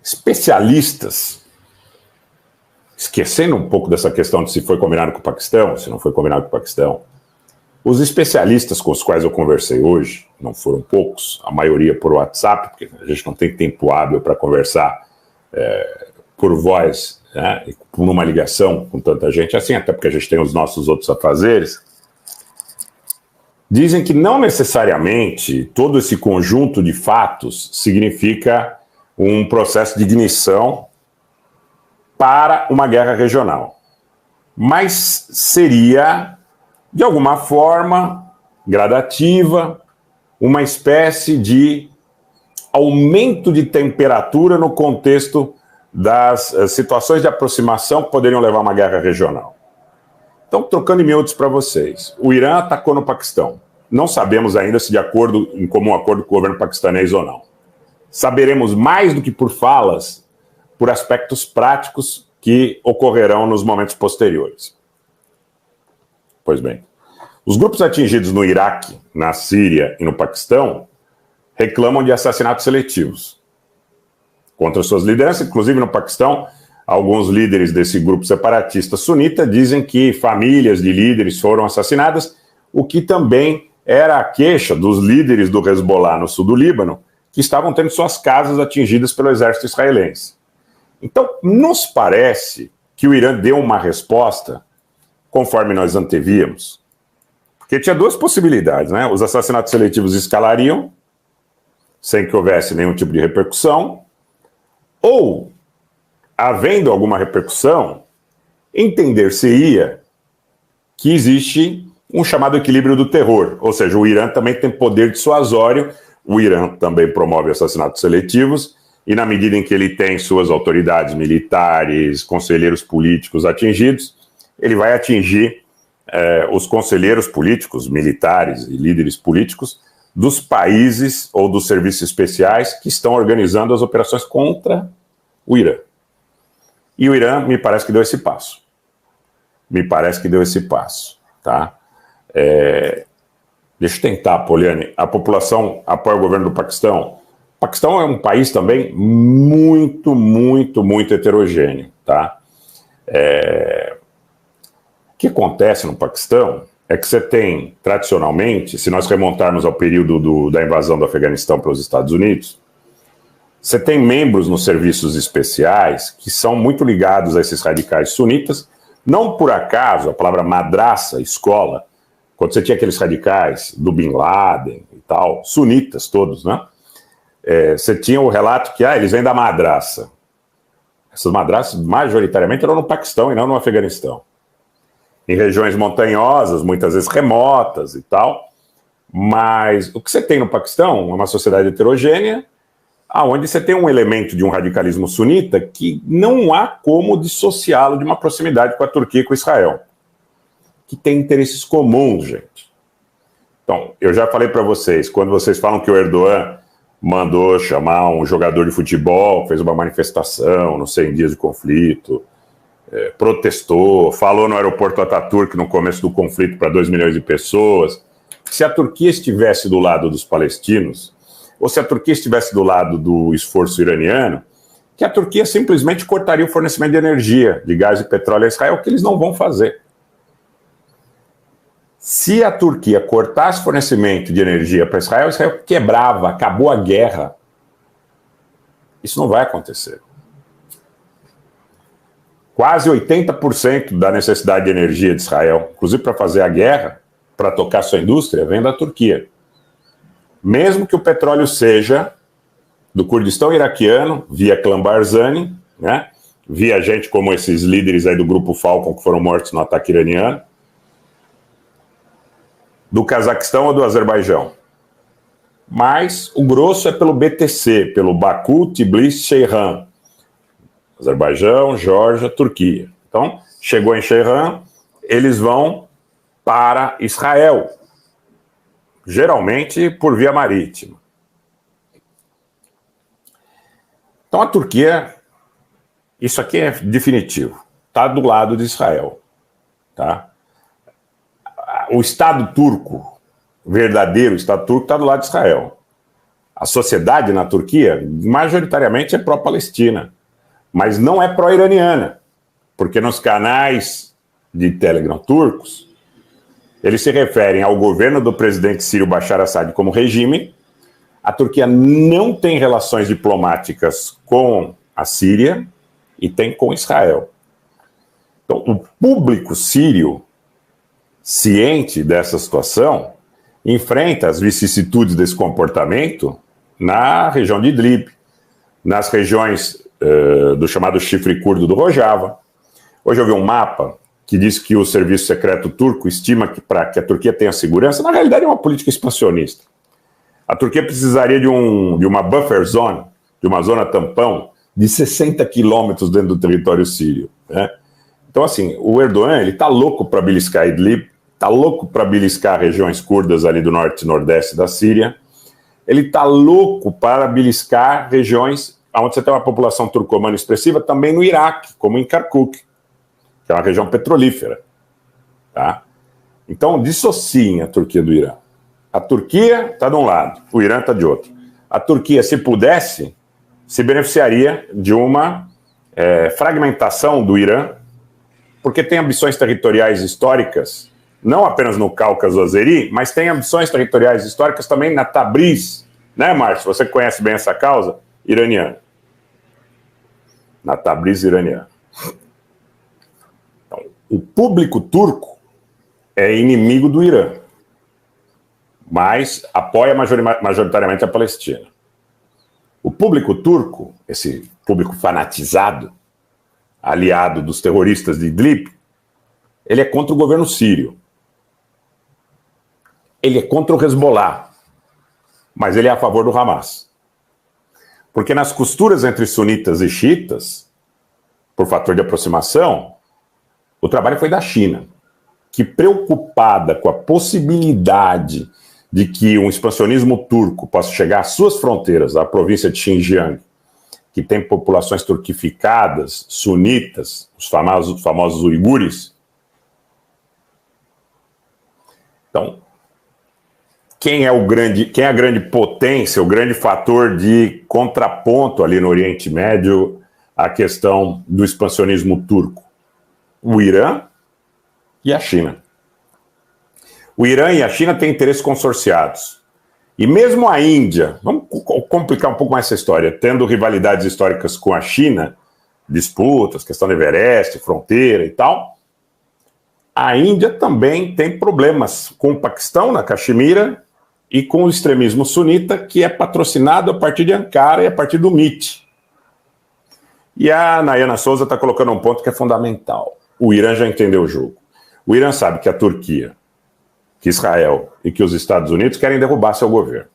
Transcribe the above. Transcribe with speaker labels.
Speaker 1: especialistas, esquecendo um pouco dessa questão de se foi combinado com o Paquistão, se não foi combinado com o Paquistão, os especialistas com os quais eu conversei hoje, não foram poucos, a maioria por WhatsApp, porque a gente não tem tempo hábil para conversar por voz, né, e por uma ligação com tanta gente assim, até porque a gente tem os nossos outros afazeres, dizem que não necessariamente todo esse conjunto de fatos significa um processo de ignição para uma guerra regional. Mas seria, de alguma forma, gradativa, uma espécie de aumento de temperatura no contexto das situações de aproximação que poderiam levar a uma guerra regional. Então, trocando em miúdos para vocês, o Irã atacou no Paquistão. Não sabemos ainda se em comum acordo com o governo paquistanês ou não. Saberemos mais do que por falas, por aspectos práticos que ocorrerão nos momentos posteriores. Pois bem, os grupos atingidos no Iraque, na Síria e no Paquistão reclamam de assassinatos seletivos contra suas lideranças. Inclusive no Paquistão, alguns líderes desse grupo separatista sunita dizem que famílias de líderes foram assassinadas, o que também era a queixa dos líderes do Hezbollah no sul do Líbano, que estavam tendo suas casas atingidas pelo exército israelense. Então, nos parece que o Irã deu uma resposta conforme nós antevíamos, porque tinha duas possibilidades, né? Os assassinatos seletivos escalariam, sem que houvesse nenhum tipo de repercussão, ou, havendo alguma repercussão, entender-se-ia que existe um chamado equilíbrio do terror, ou seja, o Irã também tem poder dissuasório, o Irã também promove assassinatos seletivos, e na medida em que ele tem suas autoridades militares, conselheiros políticos atingidos, ele vai atingir os conselheiros políticos, militares e líderes políticos dos países ou dos serviços especiais que estão organizando as operações contra o Irã. E o Irã me parece que deu esse passo. Tá? Deixa eu tentar, Poliane. A população apoia o governo do Paquistão. O Paquistão é um país também muito, muito, muito heterogêneo, tá? O que acontece no Paquistão é que você tem, tradicionalmente, se nós remontarmos ao período da invasão do Afeganistão pelos Estados Unidos, você tem membros nos serviços especiais que são muito ligados a esses radicais sunitas. Não por acaso, a palavra madraça, escola, quando você tinha aqueles radicais do Bin Laden e tal, sunitas todos, né? Você tinha o relato que eles vêm da madraça. Essas madraças, majoritariamente, eram no Paquistão e não no Afeganistão. Em regiões montanhosas, muitas vezes remotas e tal. Mas o que você tem no Paquistão é uma sociedade heterogênea, onde você tem um elemento de um radicalismo sunita que não há como dissociá-lo de uma proximidade com a Turquia e com Israel, que tem interesses comuns, gente. Então, eu já falei para vocês, quando vocês falam que o Erdogan mandou chamar um jogador de futebol, fez uma manifestação nos 100 dias de conflito, protestou, falou no aeroporto Ataturk no começo do conflito para 2 milhões de pessoas. Se a Turquia estivesse do lado dos palestinos, ou se a Turquia estivesse do lado do esforço iraniano, que a Turquia simplesmente cortaria o fornecimento de energia, de gás e petróleo a Israel, que eles não vão fazer. Se a Turquia cortasse fornecimento de energia para Israel, Israel quebrava, acabou a guerra. Isso não vai acontecer. Quase 80% da necessidade de energia de Israel, inclusive para fazer a guerra, para tocar sua indústria, vem da Turquia. Mesmo que o petróleo seja do Kurdistão iraquiano, via clã Barzani, né? Via gente como esses líderes aí do grupo Falcon que foram mortos no ataque iraniano, do Cazaquistão ou do Azerbaijão. Mas o grosso é pelo BTC, pelo Baku, Tbilisi, Ceyhan. Azerbaijão, Geórgia, Turquia. Então, chegou em Ceyhan, eles vão para Israel, geralmente por via marítima. Então a Turquia, isso aqui é definitivo, está do lado de Israel. Tá? O Estado turco, o verdadeiro Estado turco, está do lado de Israel. A sociedade na Turquia, majoritariamente, é pró-Palestina, mas não é pró-iraniana, porque nos canais de Telegram turcos, eles se referem ao governo do presidente sírio Bashar Assad como regime. A Turquia não tem relações diplomáticas com a Síria e tem com Israel. Então, o público sírio, ciente dessa situação, enfrenta as vicissitudes desse comportamento na região de Idlib, nas regiões do chamado chifre curdo do Rojava. Hoje eu vi um mapa que diz que o serviço secreto turco estima que para que a Turquia tenha segurança, na realidade é uma política expansionista. A Turquia precisaria de uma buffer zone, de uma zona tampão, de 60 quilômetros dentro do território sírio, né? Então, assim, o Erdogan, ele está louco para beliscar Idlib, está louco para beliscar regiões curdas ali do norte e nordeste da Síria, ele está louco para beliscar regiões onde você tem uma população turcomana expressiva, também no Iraque, como em Kirkuk, que é uma região petrolífera. Tá? Então, dissociem a Turquia do Irã. A Turquia está de um lado, o Irã está de outro. A Turquia, se pudesse, se beneficiaria de uma fragmentação do Irã, porque tem ambições territoriais históricas, não apenas no Cáucaso Azeri, mas tem ambições territoriais históricas também na Tabriz, né, Márcio? Você conhece bem essa causa iraniana. Na Tabriz iraniana. Então, o público turco é inimigo do Irã, mas apoia majoritariamente a Palestina. O público turco, esse público fanatizado, aliado dos terroristas de Idlib, ele é contra o governo sírio. Ele é contra o Hezbollah, mas ele é a favor do Hamas. Porque nas costuras entre sunitas e xiitas, por fator de aproximação, o trabalho foi da China, que, preocupada com a possibilidade de que um expansionismo turco possa chegar às suas fronteiras, à província de Xinjiang, que tem populações turquificadas, sunitas, os famosos uigures. Então, quem é a grande potência, o grande fator de contraponto ali no Oriente Médio à questão do expansionismo turco? O Irã e a China. O Irã e a China têm interesses consorciados. E mesmo a Índia, vamos complicar um pouco mais essa história, tendo rivalidades históricas com a China, disputas, questão do Everest, fronteira e tal, a Índia também tem problemas com o Paquistão, na Caxemira, e com o extremismo sunita, que é patrocinado a partir de Ankara e a partir do MIT. E a Nayana Souza está colocando um ponto que é fundamental. O Irã já entendeu o jogo. O Irã sabe que a Turquia, que Israel e que os Estados Unidos querem derrubar seu governo.